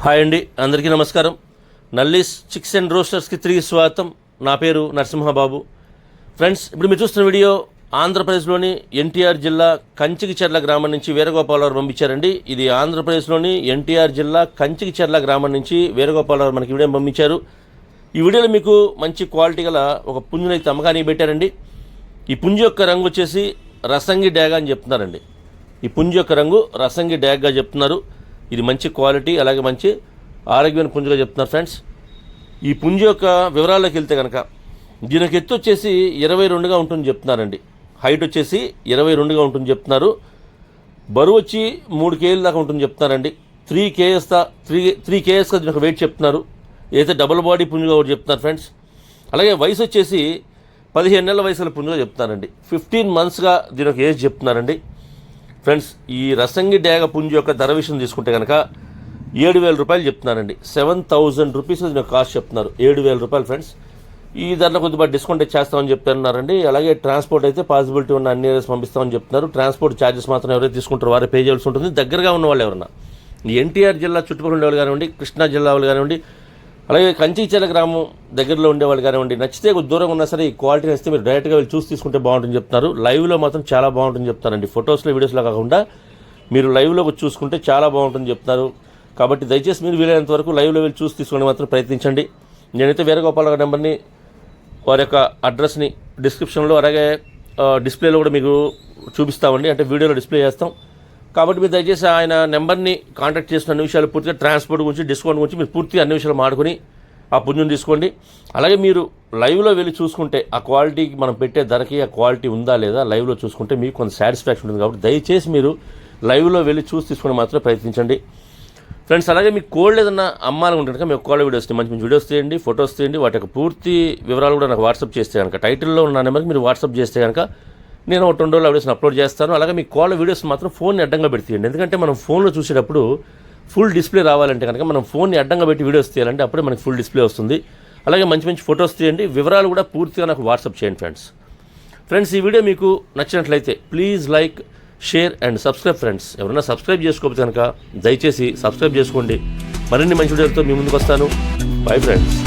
Hi అండి, అందరికీ నమస్కారం. నల్లీస్ చిక్స్ అండ్ రోస్టర్స్కి తిరిగి స్వాగతం. నా పేరు నరసింహబాబు. ఫ్రెండ్స్, ఇప్పుడు మీరు చూస్తున్న వీడియో ఆంధ్రప్రదేశ్లోని ఎన్టీఆర్ జిల్లా కంచికిచెర్ల గ్రామం నుంచి వీరగోపాలరావు పంపించారండి. ఇది ఆంధ్రప్రదేశ్లోని ఎన్టీఆర్ జిల్లా కంచికిచెర్ల గ్రామం నుంచి వీరగోపాలరావు మనకి వీడియో పంపించారు. ఈ వీడియోలో మీకు మంచి క్వాలిటీ గల ఒక పుంజునైతే అమ్మకానికి పెట్టారండి. ఈ పుంజు యొక్క రంగు వచ్చేసి రసంగి డ్యాగ్ అని చెప్తున్నారండి. ఈ పుంజు యొక్క రంగు రసంగి డ్యాగ్గా చెప్తున్నారు. ఇది మంచి క్వాలిటీ, అలాగే మంచి ఆరోగ్యమైన పుంజుగా చెప్తున్నారు. ఫ్రెండ్స్, ఈ పుంజు యొక్క వివరాల్లోకి వెళ్తే కనుక దీనికి ఎత్తు వచ్చేసి 22గా ఉంటుంది చెప్తున్నారండి. హైట్ వచ్చేసి 22గా ఉంటుంది చెప్తున్నారు. బరువు వచ్చి 3 kg దాకా ఉంటుంది చెప్తున్నారండి. 3 kg దీనికి వెయిట్ చెప్తున్నారు. ఏదైతే డబుల్ బాడీ పుంజుగా ఒకటి చెప్తున్నారు ఫ్రెండ్స్. అలాగే వయసు వచ్చేసి 15 నెలల వయసుల పుంజుగా చెప్తున్నారండి. 15 monthsగా దీనికి ఏజ్ చెప్తున్నారండి. ఫ్రెండ్స్, ఈ రసంగి డ్యాగ పుంజు యొక్క ధర విషయం తీసుకుంటే కనుక 7,000 రూపాయలు చెప్తున్నారండి. 7,000 రూపీస్ దీనికి కాస్ట్ చెప్తున్నారు. 7,000 రూపాయలు ఫ్రెండ్స్. ఈ ధరలో కొద్దిగా డిస్కౌంట్ చేస్తామని చెప్తున్నారండి. అలాగే ట్రాన్స్పోర్ట్ అయితే పాసిబిలిటీ ఉన్న అన్ని ఏరియాస్ పంపిస్తామని చెప్తున్నారు. ట్రాన్స్పోర్ట్ ఛార్జెస్ మాత్రం ఎవరైతే తీసుకుంటారో వారే పే చేయాల్సి ఉంటుంది. దగ్గరగా ఉన్న వాళ్ళు ఎవరన్నా ఎన్టీఆర్ జిల్లా చుట్టుపక్కల ఉండేవాళ్ళు కానివ్వండి, కృష్ణా జిల్లా వాళ్ళు కానివ్వండి, అలాగే కంచికిచెర్ల గ్రామం దగ్గరలో ఉండేవాళ్ళు కానివ్వండి, నచ్చితే కొద్ది దూరంగా ఉన్నా సరే ఈ క్వాలిటీ నచ్చితే మీరు డైరెక్ట్గా వెళ్ళి చూసి తీసుకుంటే బాగుంటుంది చెప్తున్నారు. లైవ్లో మాత్రం చాలా బాగుంటుంది చెప్తారండి. ఫొటోస్లో వీడియోస్లో కాకుండా మీరు లైవ్లో చూసుకుంటే చాలా బాగుంటుంది చెప్తున్నారు. కాబట్టి దయచేసి మీరు వీలైనంత వరకు లైవ్లో వెళ్ళి చూసి తీసుకునే మాత్రం ప్రయత్నించండి. నేనైతే వీరగోపాలరావు నెంబర్ని, వారి యొక్క అడ్రస్ని డిస్క్రిప్షన్లో అలాగే డిస్ప్లేలో కూడా మీకు చూపిస్తామండి, అంటే వీడియోలో డిస్ప్లే చేస్తాం. కాబట్టి మీరు దయచేసి ఆయన నెంబర్ని కాంటాక్ట్ చేసిన అన్ని విషయాలు పూర్తిగా ట్రాన్స్పోర్ట్ గురించి, డిస్కౌంట్ గురించి మీరు పూర్తిగా అన్ని విషయాలు మాడుకొని ఆ పుంజుని తీసుకోండి. అలాగే మీరు లైవ్లో వెళ్ళి చూసుకుంటే ఆ క్వాలిటీకి మనం పెట్టే ధరకి ఆ క్వాలిటీ ఉందా లేదా లైవ్లో చూసుకుంటే మీకు కొంత సాటిస్ఫాక్షన్ ఉంటుంది. కాబట్టి దయచేసి మీరు లైవ్లో వెళ్ళి చూసి తీసుకుని మాత్రమే ప్రయత్నించండి ఫ్రెండ్స్. అలాగే మీకు కోల్డ్ ఏదన్నా అమ్మాలని ఉంటే కనుక మీకు కోల్డ్ వీడియోస్ మంచి మంచి వీడియోస్ తీయండి, ఫొటోస్ తీయండి. వాటి యొక్క పూర్తి వివరాలు కూడా నాకు వాట్సాప్ చేస్తే కనుక టైటిల్లో ఉన్న నెంబర్కి మీరు వాట్సాప్ చేస్తే కనుక నేను ఒక 2 రోజులు వీడియోస్ని అప్లోడ్ చేస్తాను. అలాగే మీ కాల్ వీడియోస్ మాత్రం ఫోన్ని అడ్డంగా పెడితేయండి. ఎందుకంటే మనం ఫోన్లో చూసేటప్పుడు ఫుల్ డిస్ప్లే రావాలంటే కనుక మనం ఫోన్ని అడ్డంగా పెట్టి వీడియోస్ తీయాలంటే అప్పుడే మనకి ఫుల్ డిస్ప్లే వస్తుంది. అలాగే మంచి మంచి ఫొటోస్ తీయండి, వివరాలు కూడా పూర్తిగా నాకు వాట్సాప్ చేయండి ఫ్రెండ్స్. ఈ వీడియో మీకు నచ్చినట్లయితే please like, share and subscribe friends. ఎవరైనా సబ్స్క్రైబ్ చేసుకోకపోతే కనుక దయచేసి సబ్స్క్రైబ్ చేసుకోండి. మరిన్ని మంచి వీడియోలతో మీ ముందుకు వస్తాను. Bye friends.